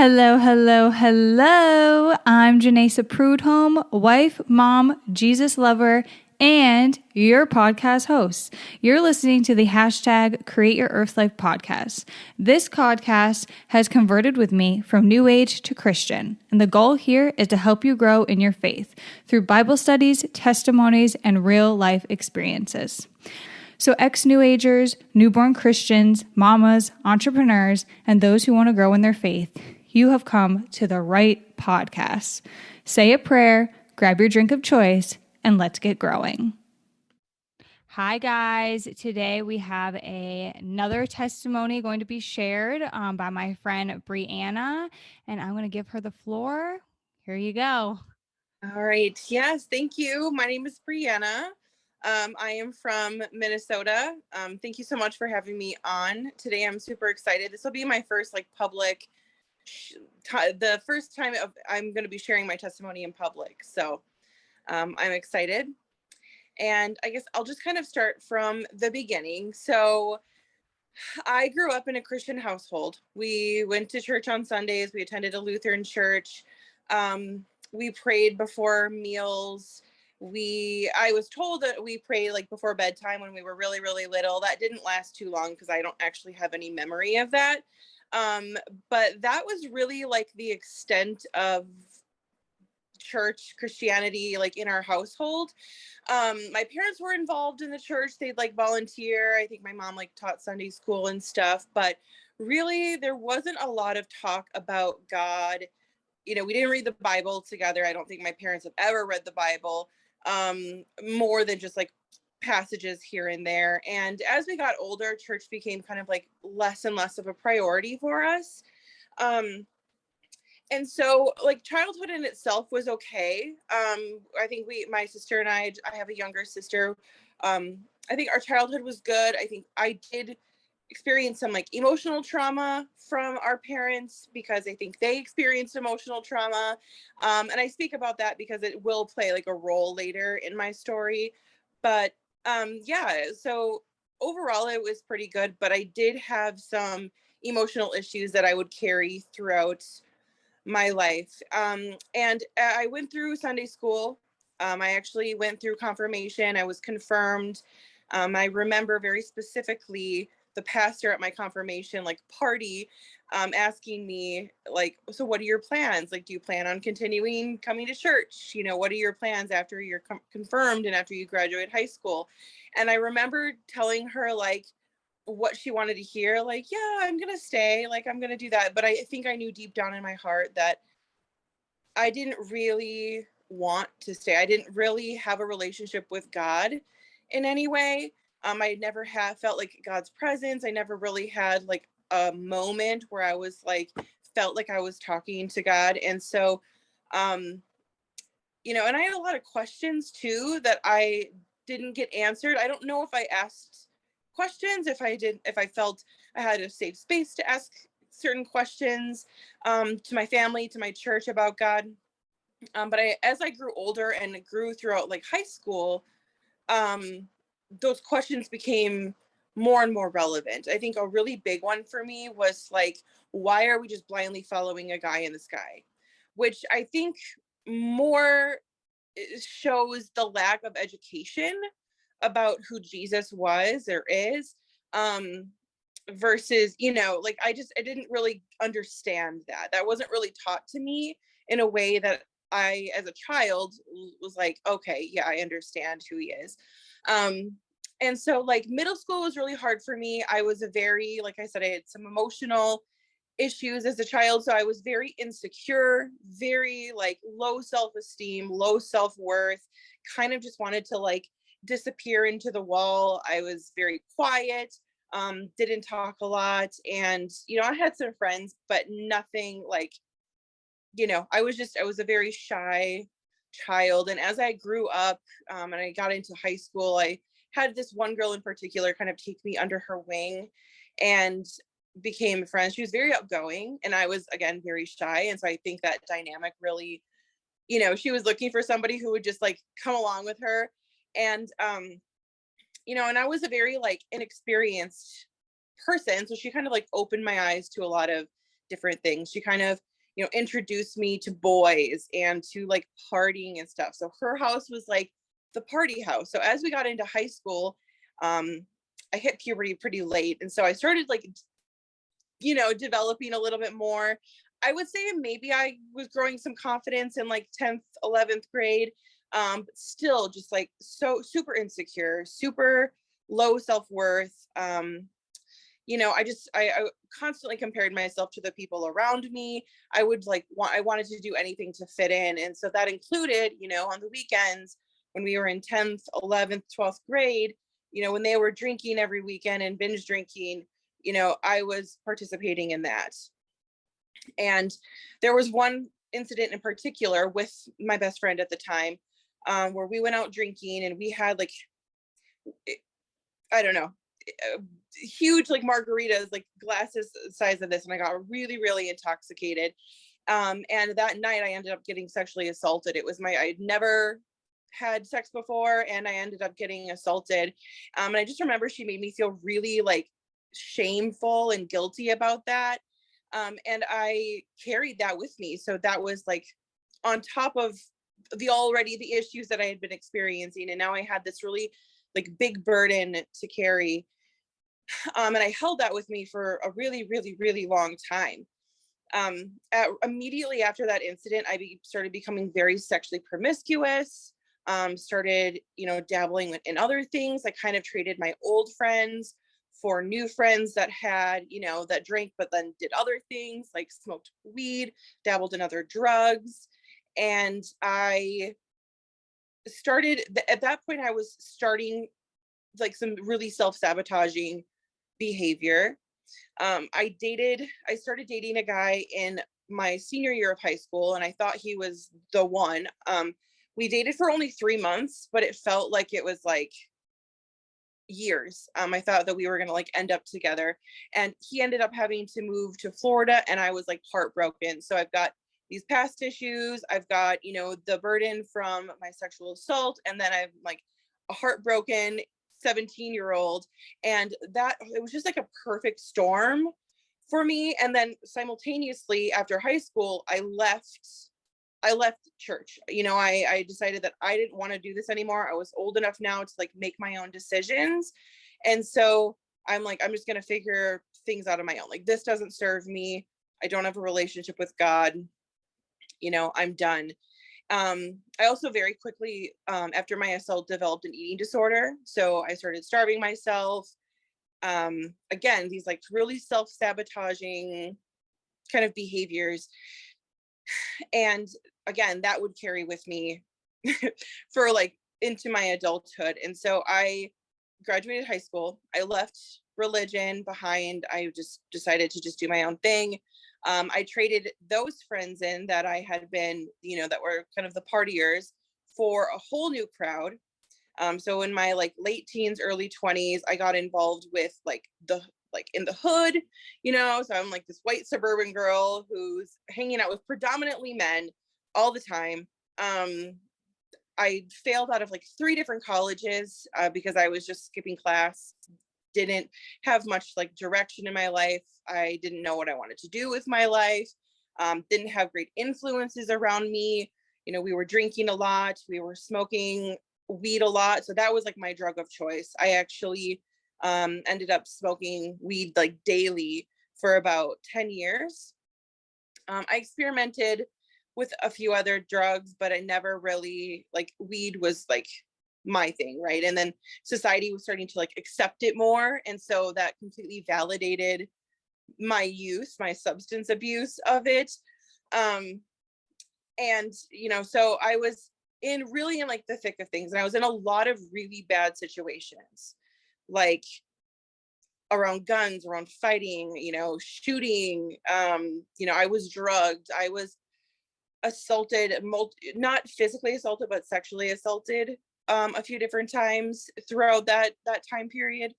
Hello, hello, hello. I'm Janessa Prudhomme, wife, mom, Jesus lover, and your podcast host. You're listening to the hashtag Create Your Earth Life podcast. This podcast has converted with me from New Age to Christian, and the goal here is to help you grow in your faith through Bible studies, testimonies, and real life experiences. So ex-New Agers, newborn Christians, mamas, entrepreneurs, and those who want to grow in their faith, you have come to the right podcast. Say a prayer, grab your drink of choice, and let's get growing. Hi, guys. Today we have another testimony going to be shared by my friend Briana, and I'm going to give her the floor. Here you go. All right. Yes, thank you. My name is Briana. I am from Minnesota. Thank you so much for having me on today. I'm super excited. This will be my first public, the first time I'm going to be sharing my testimony in public. So I'm excited. And I guess I'll just kind of start from the beginning. So I grew up in a Christian household. We went to church on Sundays. We attended a Lutheran church. We prayed before meals. I was told that we prayed before bedtime when we were really, really little. That didn't last too long because I don't actually have any memory of that. But that was really the extent of church Christianity in our household. My parents were involved in the church. They'd volunteer. I think my mom taught Sunday school and stuff, but really there wasn't a lot of talk about God. We didn't read the Bible together. I don't think my parents have ever read the Bible, more than just passages here and there. And as we got older, church became kind of less and less of a priority for us. And so childhood in itself was okay. I think my sister and I have a younger sister. I think our childhood was good. I think I did experience some emotional trauma from our parents because I think they experienced emotional trauma. And I speak about that because it will play a role later in my story. But yeah, so overall it was pretty good, but I did have some emotional issues that I would carry throughout my life. And I went through Sunday school. I actually went through confirmation. I was confirmed. I remember very specifically the pastor at my confirmation party asking me so what are your plans? Do you plan on continuing coming to church? What are your plans after you're confirmed and after you graduate high school? And I remember telling her what she wanted to hear, yeah, I'm gonna stay, I'm gonna do that. But I think I knew deep down in my heart that I didn't really want to stay. I didn't really have a relationship with God in any way. I never felt God's presence. I never really had a moment where I was felt like I was talking to God. And so and I had a lot of questions too that I didn't get answered. I don't know if I asked questions, if I felt I had a safe space to ask certain questions to my family, to my church about God. But as I grew older and grew throughout high school, those questions became more and more relevant. I think a really big one for me was why are we just blindly following a guy in the sky? Which I think more shows the lack of education about who Jesus was or is, versus I didn't really understand that wasn't really taught to me in a way that I as a child was okay, yeah, I understand who he is. And so middle school was really hard for me. I was a very, I said, I had some emotional issues as a child, so I was very insecure, very low self-esteem, low self-worth, kind of just wanted to disappear into the wall. I was very quiet, didn't talk a lot, and I had some friends, but nothing I was a very shy child. And as I grew up, and I got into high school, I had this one girl in particular kind of take me under her wing and became friends. She was very outgoing and I was, again, very shy. And so I think that dynamic really, she was looking for somebody who would just come along with her. And and I was a very inexperienced person, so she kind of opened my eyes to a lot of different things. She kind of, you know, introduced me to boys and to like partying and stuff. So her house was like the party house. So as we got into high school, I hit puberty pretty late. And so I started like, you know, developing a little bit more. I would say maybe I was growing some confidence in like 10th, 11th grade. But still just like so super insecure, super low self-worth. You know, I constantly compared myself to the people around me. I would like I wanted to do anything to fit in. And so that included, you know, on the weekends when we were in 10th, 11th, 12th grade, you know, when they were drinking every weekend and binge drinking, you know, I was participating in that. And there was one incident in particular with my best friend at the time, where we went out drinking and we had like, I don't know, huge like margaritas, like glasses size of this, and I got really, really intoxicated. And that night I ended up getting sexually assaulted. I'd never had sex before, and I ended up getting assaulted. And I just remember she made me feel really like shameful and guilty about that. And I carried that with me. So that was like on top of the issues that I had been experiencing. And now I had this really like big burden to carry. And I held that with me for a really, really, really long time. Immediately after that incident, I started becoming very sexually promiscuous, started, you know, dabbling in other things. I kind of traded my old friends for new friends that had, you know, that drank, but then did other things like smoked weed, dabbled in other drugs. And I started, at that point, I was starting like some really self-sabotaging behavior. I started dating a guy in my senior year of high school, and I thought he was the one. We dated for only 3 months, but it felt like it was like years. I thought that we were gonna like end up together, and he ended up having to move to Florida, and I was like heartbroken. So I've got these past issues, I've got, you know, the burden from my sexual assault, and then I'm like a heartbroken 17-year-old, and that it was just like a perfect storm for me. And then simultaneously after high school, I left church. You know, I decided that I didn't want to do this anymore. I was old enough now to like make my own decisions. And so I'm like, I'm just going to figure things out on my own. Like, this doesn't serve me. I don't have a relationship with God. You know, I'm done. I also very quickly, after my assault, developed an eating disorder. So I started starving myself. Again, these like really self-sabotaging kind of behaviors. And again, that would carry with me for like into my adulthood. And so I graduated high school. I left religion behind. I just decided to just do my own thing. I traded those friends in that I had been, you know, that were kind of the partiers, for a whole new crowd. So in my like late teens, early 20s, I got involved with like in the hood, you know. So I'm like this white suburban girl who's hanging out with predominantly men all the time. I failed out of like 3 different colleges because I was just skipping class, didn't have much like direction in my life. I didn't know what I wanted to do with my life. Didn't have great influences around me. You know, we were drinking a lot, we were smoking weed a lot. So that was like my drug of choice. I actually ended up smoking weed like daily for about 10 years. I experimented with a few other drugs, but I never really, like, weed was like my thing, right? And then society was starting to like accept it more. And so that completely validated my use, my substance abuse of it. And, you know, so I was in like the thick of things. And I was in a lot of really bad situations, like around guns, around fighting, you know, shooting. You know, I was drugged. I was assaulted, not physically assaulted, but sexually assaulted a few different times throughout that time period.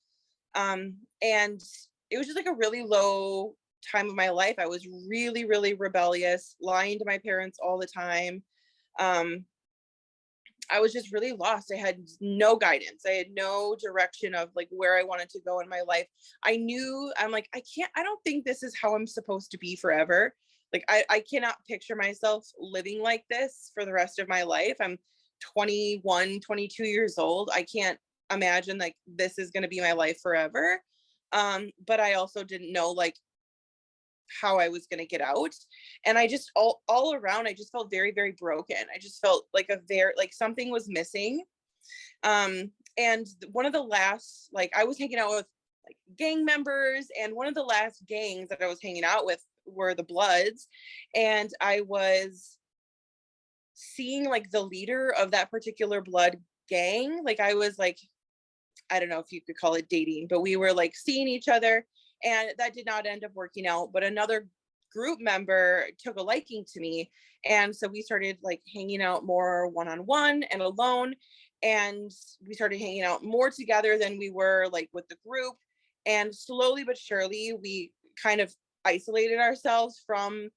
And it was just like a really low time of my life. I was really, really rebellious, lying to my parents all the time. I was just really lost. I had no guidance. I had no direction of like where I wanted to go in my life. I'm like, I don't think this is how I'm supposed to be forever. Like, I cannot picture myself living like this for the rest of my life. I'm 21, 22 years old. I can't imagine like this is going to be my life forever. But I also didn't know like how I was going to get out. And I just all around, I just felt very, very broken. I just felt like like something was missing. And one of the last, like I was hanging out with like gang members, and one of the last gangs that I was hanging out with were the Bloods. And I was seeing like the leader of that particular Blood gang. Like I was like, I don't know if you could call it dating, but we were like seeing each other, and that did not end up working out. But another group member took a liking to me. And so we started like hanging out more one-on-one and alone. And we started hanging out more together than we were like with the group. And slowly but surely, we kind of isolated ourselves from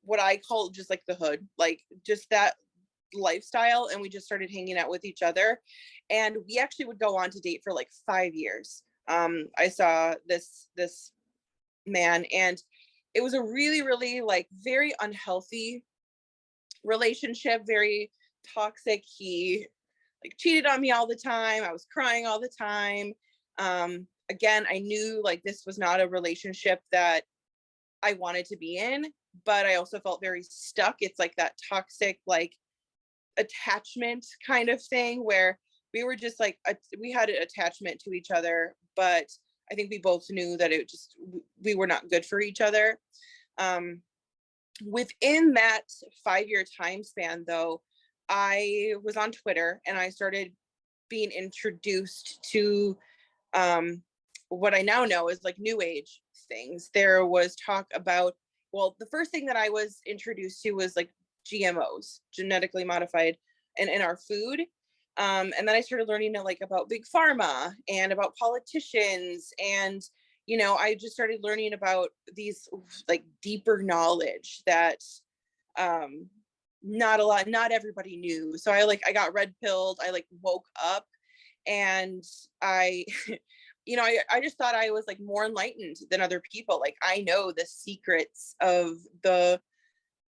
what I call just like the hood, like just that lifestyle. And we just started hanging out with each other. And we actually would go on to date for like 5 years. I saw this man, and it was a really, really like very unhealthy relationship, very toxic. He like cheated on me all the time. I was crying all the time. Again, I knew like this was not a relationship that I wanted to be in, but I also felt very stuck. It's like that toxic like attachment kind of thing where we were just like we had an attachment to each other, but I think we both knew that we were not good for each other. Within that 5-year time span though, I was on Twitter and I started being introduced to what I now know is like new age things. There was talk about, well, the first thing that I was introduced to was like GMOs, genetically modified, and in our food. And then I started learning like about big pharma and about politicians. And, you know, I just started learning about these like deeper knowledge that not everybody knew. So I got red pilled. I like woke up, and I you know, I just thought I was like more enlightened than other people. Like I know the secrets of the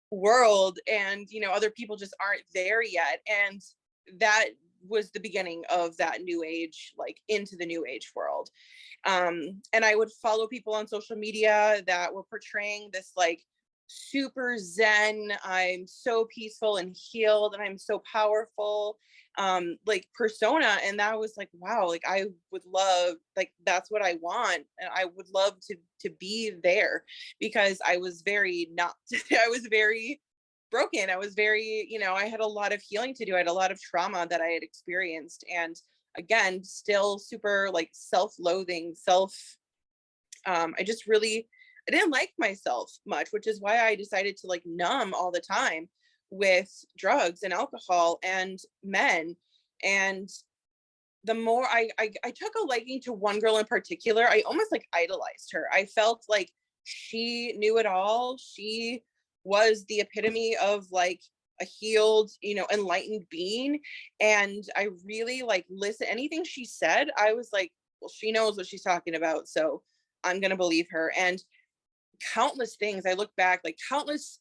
world, and you know, other people just aren't there yet. And that was the beginning of that new age, like into the new age world. And I would follow people on social media that were portraying this like super zen, I'm so peaceful and healed and I'm so powerful like persona. And that was like, wow, like I would love, like that's what I want, and I would love to be there, because I was very not I was very broken. I was very, you know, I had a lot of healing to do. I had a lot of trauma that I had experienced, and again, still super like self-loathing, I just really, I didn't like myself much, which is why I decided to like numb all the time with drugs and alcohol and men. And the more I took a liking to one girl in particular, I almost like idolized her. I felt like she knew it all. She was the epitome of like a healed, you know, enlightened being. And I really like listen, anything she said, I was like, well, she knows what she's talking about, so I'm gonna believe her. And countless things, I look back, like countless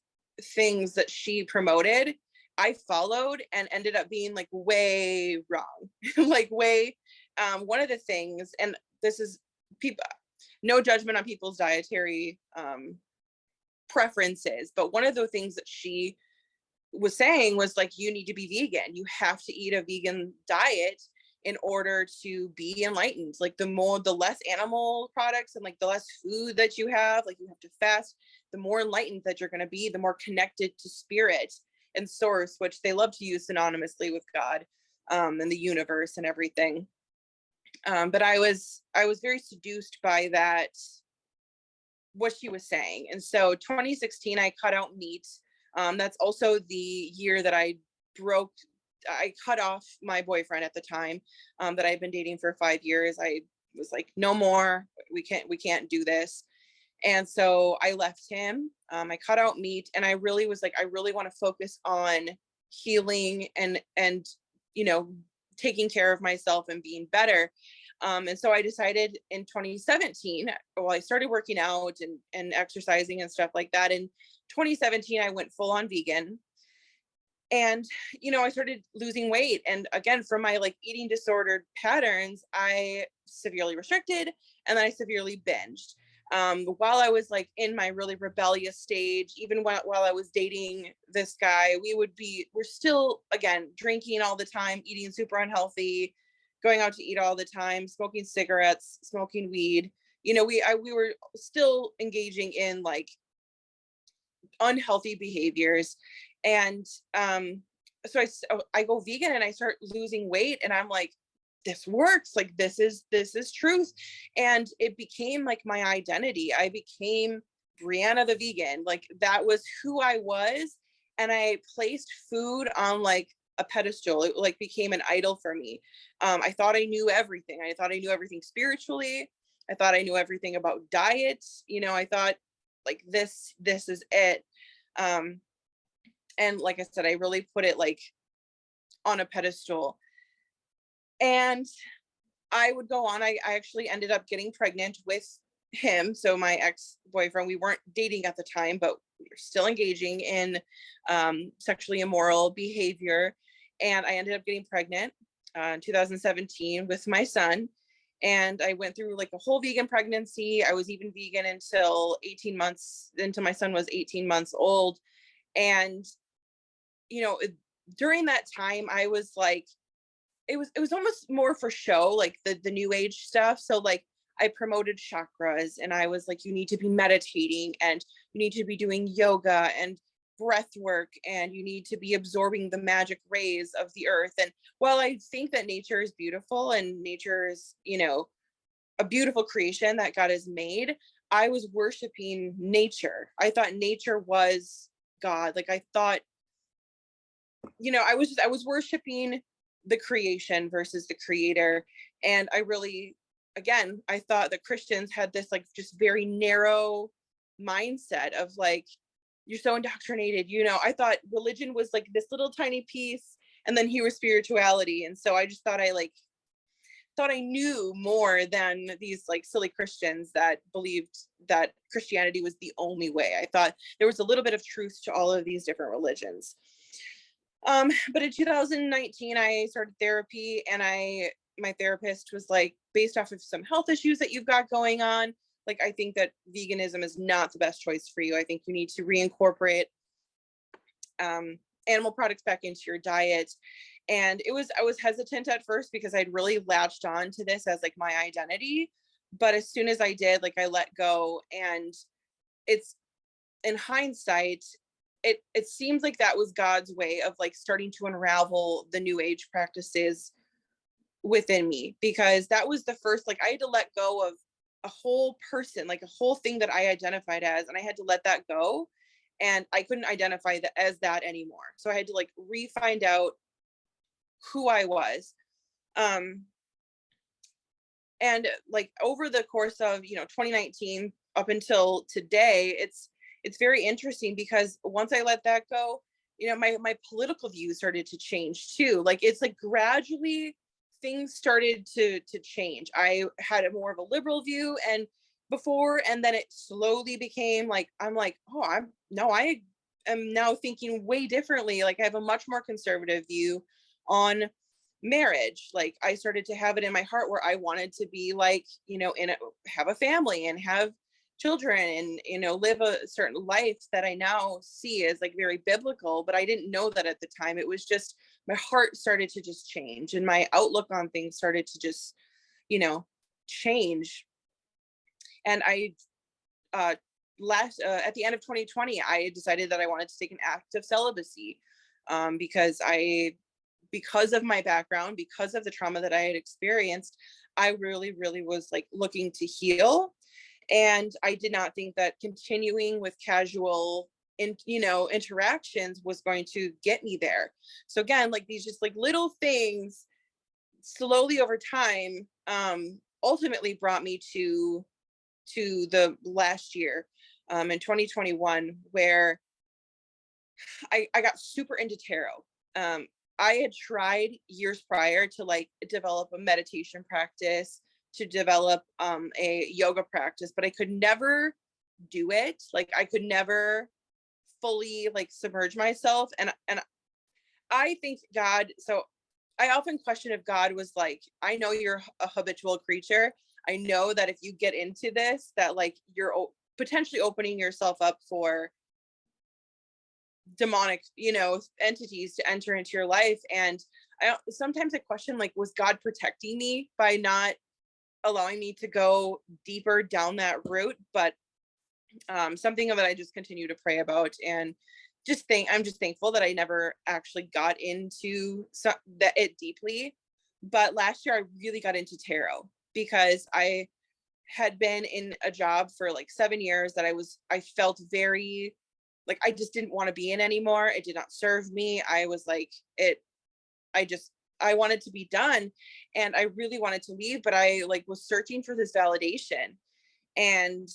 things that she promoted, I followed and ended up being like way wrong. Like way one of the things, and this is people, no judgment on people's dietary preferences, but one of the things that she was saying was like, you need to be vegan, you have to eat a vegan diet in order to be enlightened. Like the less animal products and like the less food that you have, like you have to fast, the more enlightened that you're going to be, the more connected to spirit and source, which they love to use synonymously with God and the universe and everything. But I was very seduced by that, what she was saying. And so 2016, I cut out meat. That's also the year that I cut off my boyfriend at the time, that I've been dating for 5 years. I was like, no more, we can't do this. And so I left him. I cut out meat, and I really was like, I really want to focus on healing and taking care of myself and being better. And so I decided in 2017, well, I started working out and exercising and stuff like that. In 2017, I went full on vegan. And, I started losing weight. And again, from my like eating disordered patterns, I severely restricted and then I severely binged. While I was like in my really rebellious stage, even while I was dating this guy, we're still, again, drinking all the time, eating super unhealthy, going out to eat all the time, smoking cigarettes, smoking weed. We were still engaging in like unhealthy behaviors. And so I go vegan and I start losing weight and I'm like, this works, like this is truth. And it became like my identity. I became Briana the vegan. Like that was who I was. And I placed food on like a pedestal. It like became an idol for me. I thought I knew everything. I thought I knew everything spiritually. I thought I knew everything about diet. I thought like this is it. And like I said, I really put it like on a pedestal. And I would go on. I actually ended up getting pregnant with him. So my ex-boyfriend, we weren't dating at the time, but we were still engaging in sexually immoral behavior. And I ended up getting pregnant in 2017 with my son. And I went through like a whole vegan pregnancy. I was even vegan until my son was 18 months old. And, during that time, I was like, it was almost more for show, like the new age stuff. So like I promoted chakras and I was like, you need to be meditating and you need to be doing yoga and breath work and you need to be absorbing the magic rays of the earth. And while I think that nature is beautiful and nature is, a beautiful creation that God has made, I was worshiping nature. I thought nature was God. Like I thought, I was worshiping the creation versus the creator. And I really, again, I thought that Christians had this like just very narrow mindset of like, you're so indoctrinated, I thought religion was like this little tiny piece and then here was spirituality. And so I just thought I knew more than these like silly Christians that believed that Christianity was the only way. I thought there was a little bit of truth to all of these different religions. But in 2019, I started therapy and my therapist was like, based off of some health issues that you've got going on, like, I think that veganism is not the best choice for you. I think you need to reincorporate animal products back into your diet. And I was hesitant at first because I'd really latched on to this as like my identity. But as soon as I did, like I let go. And it's, in hindsight, it seems like that was God's way of like starting to unravel the new age practices within me, because that was the first, like I had to let go of a whole person, like a whole thing that I identified as, and I had to let that go. And I couldn't identify that as that anymore. So I had to like re-find out who I was. And like over the course of 2019 up until today, it's very interesting because once I let that go, my political views started to change too. Like it's like gradually things started to change. I had a more of a liberal view and before, and then it slowly became like, I'm like, oh, I am now thinking way differently. Like I have a much more conservative view on marriage. Like I started to have it in my heart where I wanted to be like, have a family and have children and live a certain life that I now see as like very biblical, but I didn't know that at the time. It was just my heart started to just change and my outlook on things started to just change. And I at the end of 2020 I decided that I wanted to take an act of celibacy, because of my background, because of the trauma that I had experienced, I really was like looking to heal. And I did not think that continuing with casual interactions was going to get me there. So again, like these just like little things slowly over time ultimately brought me to the last year, in 2021, where I got super into tarot. I had tried years prior to like develop a meditation practice, to develop a yoga practice, but I could never do it. Like I could never fully like submerge myself. And I think God, so I often question if God was like, I know you're a habitual creature. I know that if you get into this, that like you're potentially opening yourself up for demonic, entities to enter into your life. And sometimes I question, like, was God protecting me by not allowing me to go deeper down that route? But something that I just continue to pray about, and I'm just thankful that I never actually got into it deeply. But last year I really got into tarot because I had been in a job for like 7 years that I felt very like I just didn't want to be in anymore. It did not serve me. I was like, I wanted to be done, and I really wanted to leave, but I like was searching for this validation. And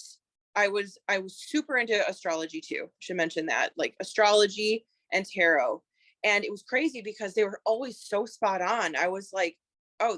I was super into astrology too. Should mention that, like astrology and tarot. And it was crazy because they were always so spot on. I was like, oh,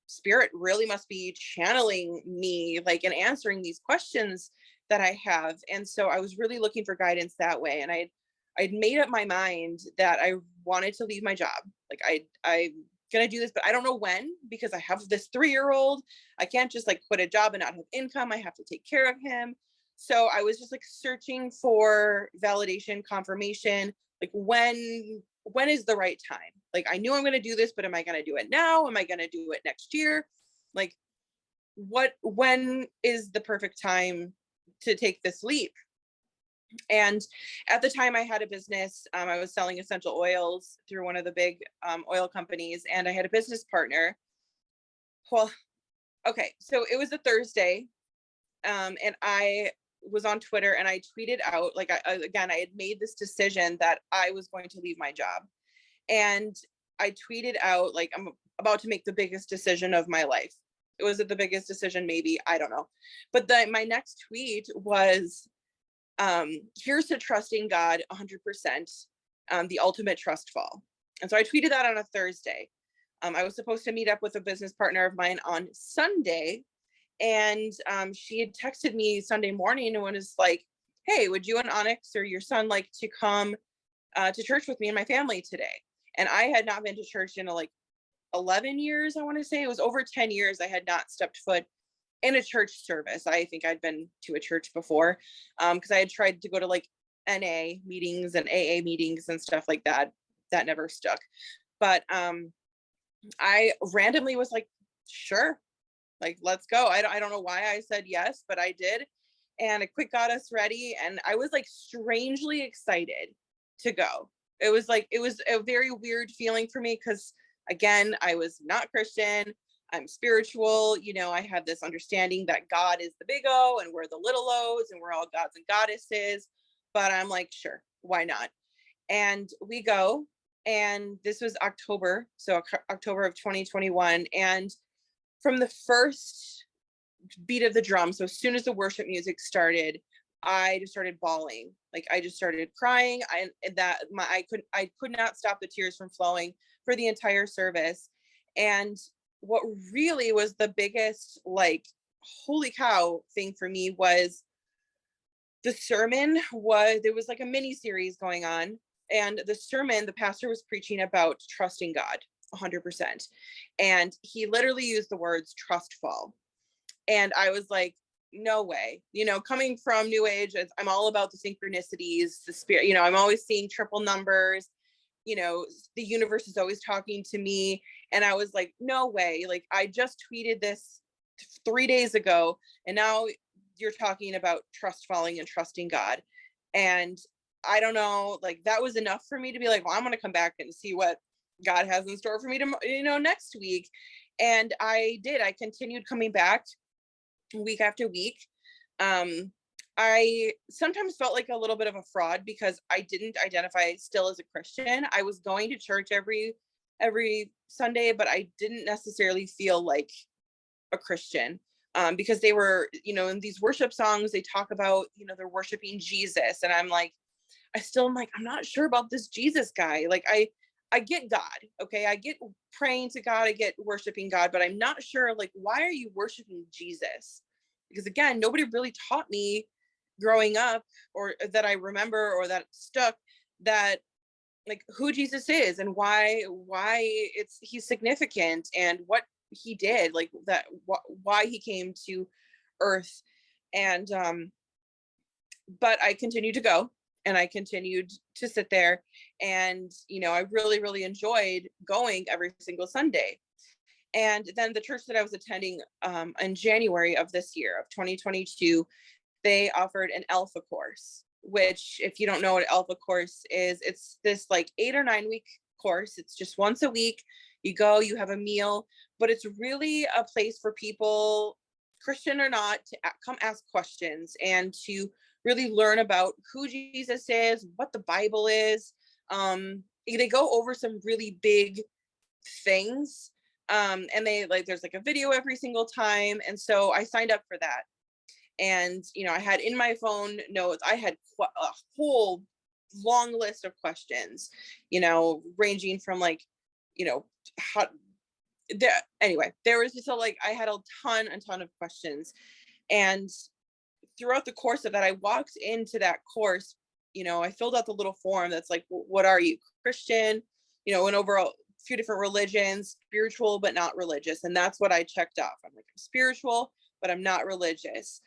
spirit really must be channeling me, like, and answering these questions that I have. And so I was really looking for guidance that way. And I'd made up my mind that I wanted to leave my job. Like I'm gonna do this, but I don't know when, because I have this 3-year-old. I can't just like quit a job and not have income. I have to take care of him. So I was just like searching for validation, confirmation, like when is the right time? Like I knew I'm gonna do this, but am I gonna do it now? Am I gonna do it next year? Like when is the perfect time to take this leap? And at the time I had a business. I was selling essential oils through one of the big oil companies, and I had a business partner. Well, okay, so it was a Thursday, and I was on Twitter and I tweeted out, like, I had made this decision that I was going to leave my job. And I tweeted out, like, I'm about to make the biggest decision of my life. Was it the biggest decision? Maybe, I don't know. But my next tweet was, here's to trusting God 100%, the ultimate trust fall. And so I tweeted that on a Thursday. I was supposed to meet up with a business partner of mine on Sunday, and she had texted me Sunday morning and was like, hey, would you and Onyx or your son like to come to church with me and my family today? And I had not been to church in like 11 years. I want to say it was over 10 years. I had not stepped foot in a church service. I think I'd been to a church before, because I had tried to go to like NA meetings and AA meetings and stuff like that. That never stuck. But I randomly was like, sure, like, let's go. I don't know why I said yes, but I did. And it quick got us ready. And I was like strangely excited to go. It was a very weird feeling for me because, again, I was not Christian. I'm spiritual. I have this understanding that God is the big O and we're the little O's and we're all gods and goddesses. But I'm like, sure, why not? And we go. And this was October. So October of 2021. And from the first beat of the drum, so as soon as the worship music started, I just started bawling. Like I just started crying. I could not stop the tears from flowing for the entire service. And what really was the biggest, like, holy cow thing for me was the sermon. There was like a mini series going on, and the sermon, the pastor was preaching about trusting God 100%. And he literally used the words trust fall. And I was like, no way. Coming from New Age, I'm all about the synchronicities, the spirit, I'm always seeing triple numbers, the universe is always talking to me. And I was like, no way. Like, I just tweeted this 3 days ago, and now you're talking about trust falling and trusting God. And I don't know, like, that was enough for me to be like, well, I'm going to come back and see what God has in store for me to, next week. And I did. I continued coming back week after week. I sometimes felt like a little bit of a fraud because I didn't identify still as a Christian. I was going to church every Sunday, but I didn't necessarily feel like a Christian, because they were, in these worship songs, they talk about, they're worshiping Jesus. And I'm like, I'm not sure about this Jesus guy. Like, I I get God. Okay. I get praying to God. I get worshiping God, but I'm not sure, like, why are you worshiping Jesus? Because again, nobody really taught me growing up, or that I remember, or that stuck, that like who Jesus is and why he's significant and what he did, like that, why he came to earth. And but I continued to go, and I continued to sit there, and I really, really enjoyed going every single Sunday. And then the church that I was attending in January of this year of 2022, they offered an Alpha course, which, if you don't know what Alpha course is, it's this like 8 or 9 week course. It's just once a week. You go, you have a meal, but it's really a place for people, Christian or not, to come ask questions and to really learn about who Jesus is, what the Bible is. They go over some really big things. And they like, there's like a video every single time. And so I signed up for that. And, I had in my phone notes, I had a whole long list of questions, ranging from like, how, anyway, there was just I had a ton of questions. And throughout the course of that, I walked into that course, I filled out the little form that's like, what are you, Christian? Went over a few different religions, spiritual, but not religious. And that's what I checked off. I'm like, I'm spiritual, but I'm not religious.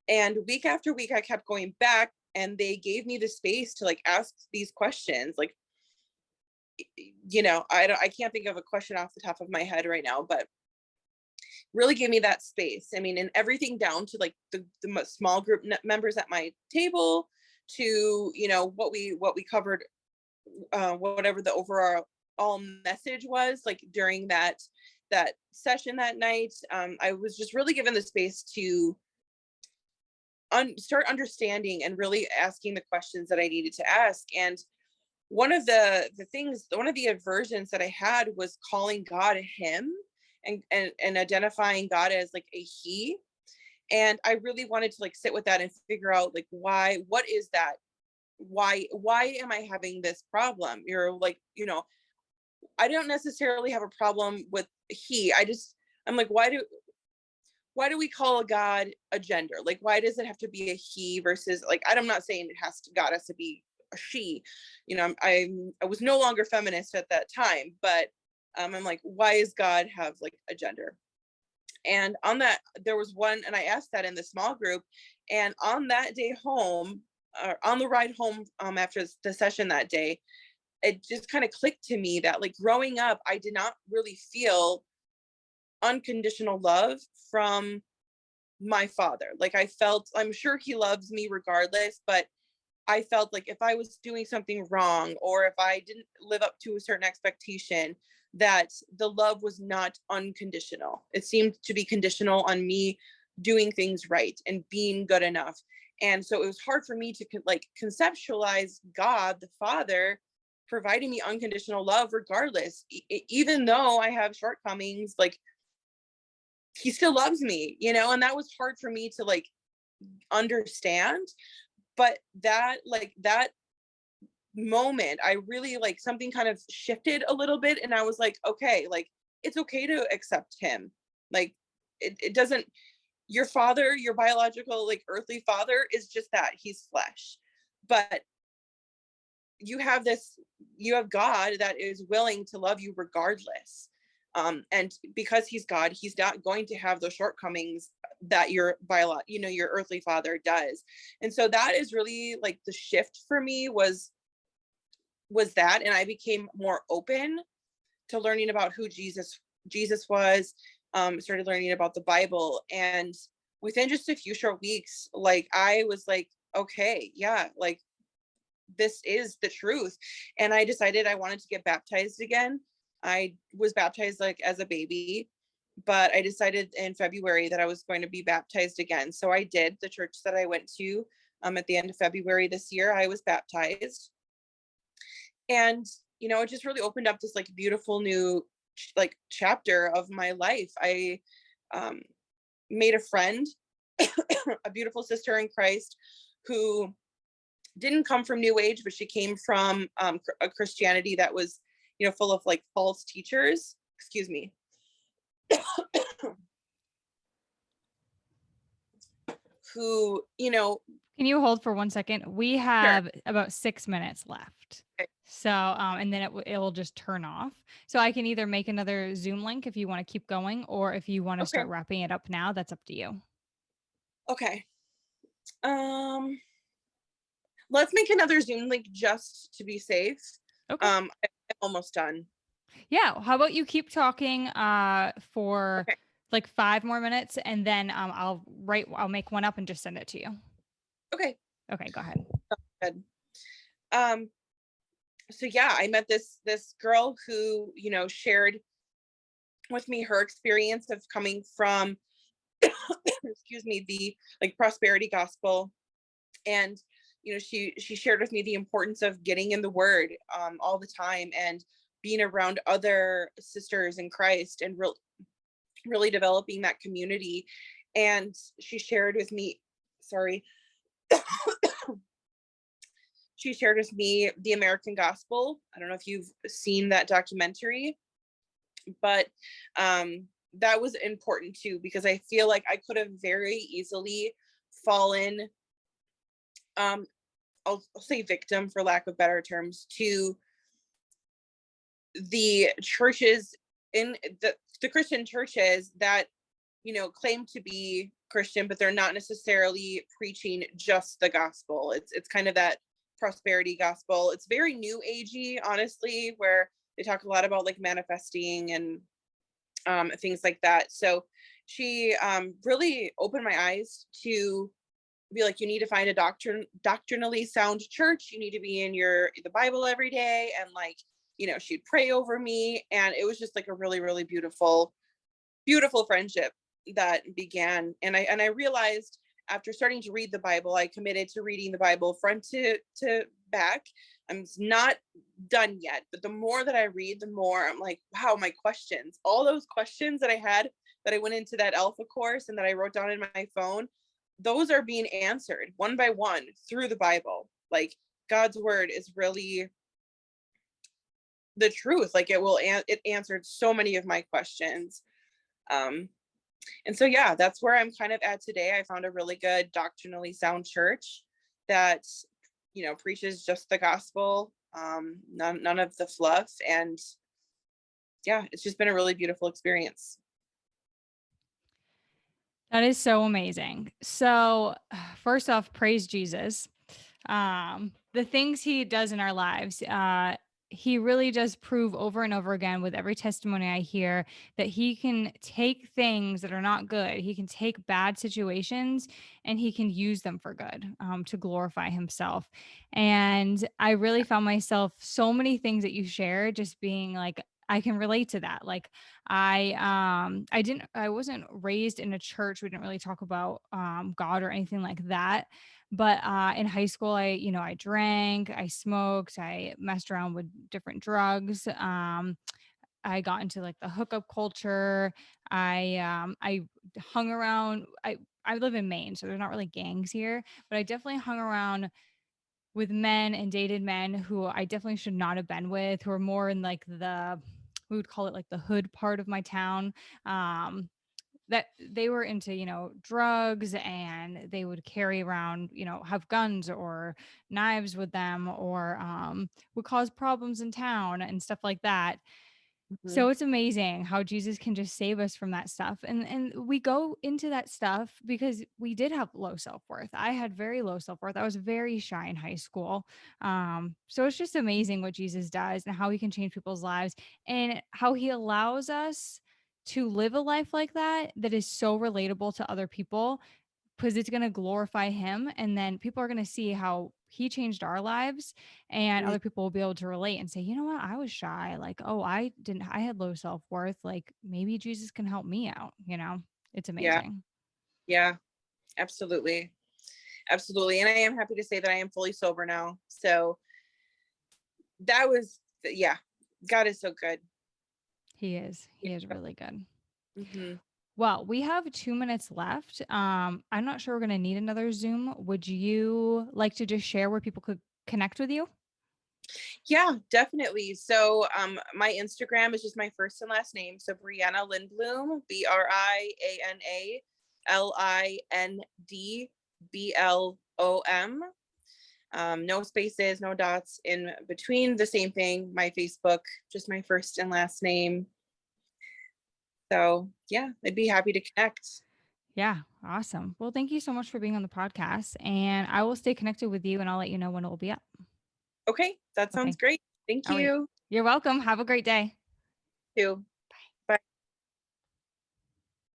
And week after week, I kept going back, and they gave me the space to like ask these questions. Like, I can't think of a question off the top of my head right now, but really gave me that space. I mean, and everything down to like the small group members at my table, to what we covered, whatever the overall message was like during that session that night. I was just really given the space to start understanding and really asking the questions that I needed to ask. And one of the aversions that I had was calling God a him, and identifying God as like a he. And I really wanted to like sit with that and figure out like, what is that? Why am I having this problem? I don't necessarily have a problem with he. I'm like, why do we call a God a gender? Like, why does it have to be a he versus like, I'm not saying God has to be a she. I was no longer feminist at that time, but I'm like, why does God have like a gender? And on that, there was one, and I asked that in the small group, and on that day home, on the ride home, after the session that day, it just kind of clicked to me that like growing up, I did not really feel unconditional love from my father. Like I'm sure he loves me regardless, but I felt like if I was doing something wrong, or if I didn't live up to a certain expectation, that the love was not unconditional. It seemed to be conditional on me doing things right and being good enough. And so it was hard for me to conceptualize God the Father providing me unconditional love regardless, even though I have shortcomings. Like, he still loves me, and that was hard for me to like understand. But that moment, I really like something kind of shifted a little bit, and I was like, okay, like it's okay to accept him. Like it doesn't, your father, your biological like earthly father is just that, he's flesh. But you have God that is willing to love you regardless. And because he's God, he's not going to have those shortcomings that your earthly father does. And so that is really like the shift for me was that. And I became more open to learning about who Jesus was, started learning about the Bible. And within just a few short weeks, like I was like, okay, yeah, like this is the truth. And I decided I wanted to get baptized again. I was baptized like as a baby, but I decided in February that I was going to be baptized again. So I did. The church that I went to at the end of February this year, I was baptized. And, it just really opened up this like beautiful new like chapter of my life. I made a friend, a beautiful sister in Christ, who didn't come from New Age, but she came from a Christianity that was full of like false teachers. Excuse me. Who, Can you hold for 1 second? We sure. have about 6 minutes left. Okay. So, and then it will just turn off. So I can either make another Zoom link if you want to keep going, or if you want to Okay. start wrapping it up now, that's up to you. Okay. Um, let's make another Zoom link just to be safe. Okay. I'm almost done. Yeah. How about you keep talking for Okay. like 5 more minutes, and then I'll make one up and just send it to you. Okay. Okay, go ahead. Good. Um, so yeah, I met this girl who, shared with me her experience of coming from excuse me, the like prosperity gospel. And she shared with me the importance of getting in the word all the time, and being around other sisters in Christ, and really developing that community. And she shared with me, sorry, she shared with me the American Gospel. I don't know if you've seen that documentary, but that was important too, because I feel like I could have very easily fallen, I'll say victim for lack of better terms, to the churches in the Christian churches that claim to be Christian, but they're not necessarily preaching just the gospel. It's kind of that prosperity gospel. It's very new agey, honestly, where they talk a lot about like manifesting and things like that. So she really opened my eyes to be like, you need to find a doctrinally sound church. You need to be in the Bible every day, and like, she'd pray over me, and it was just like a really, really beautiful, beautiful friendship that began. And I realized, after starting to read the Bible, I committed to reading the Bible front to back. I'm not done yet, but the more that I read, the more I'm like, wow, my questions, all those questions that I had, that I went into that Alpha course and that I wrote down in my phone, those are being answered one by one through the Bible. Like, God's word is really the truth. Like, it answered so many of my questions. And so, yeah, that's where I'm kind of at today. I found a really good doctrinally sound church that, preaches just the gospel, none of the fluff. And yeah, it's just been a really beautiful experience. That is so amazing. So, first off, praise Jesus. The things he does in our lives, he really does prove over and over again with every testimony I hear that he can take things that are not good. He can take bad situations and he can use them for good, to glorify himself. And I really found myself so many things that you shared just being like, I can relate to that. Like, I wasn't raised in a church. We didn't really talk about God or anything like that. But in high school, I drank, I smoked, I messed around with different drugs. I got into like the hookup culture. I hung around. I live in Maine, so there's not really gangs here, but I definitely hung around with men and dated men who I definitely should not have been with, who are more in like we would call it like the hood part of my town. That they were into, drugs, and they would carry around, have guns or knives with them, or would cause problems in town and stuff like that. Mhm. So it's amazing how Jesus can just save us from that stuff. And we go into that stuff because we did have low self-worth. I had very low self-worth. I was very shy in high school. So it's just amazing what Jesus does and how he can change people's lives, and how he allows us to live a life like that is so relatable to other people, because it's going to glorify him, and then people are going to see how he changed our lives, and Mm, other people will be able to relate and say, you know what, I was shy, like, oh, I had low self-worth, like maybe Jesus can help me out. It's yeah, amazing. yeah, absolutely. Absolutely. And I am happy to say that I am fully sober now. So yeah, God is so good. He is really good. Hmm. Well, we have 2 minutes left. I'm not sure we're going to need another Zoom. Would you like to just share where people could connect with you? Yeah, definitely. So my Instagram is just my first and last name. So Briana Lindblom, BrianaLindblom. No spaces, no dots in between. The same thing. My Facebook, just my first and last name. So yeah, I'd be happy to connect. Yeah, awesome. Well, thank you so much for being on the podcast, and I will stay connected with you and I'll let you know when it will be up. Okay, that sounds Okay. great. Thank All right. you. You're welcome. Have a great day. Too.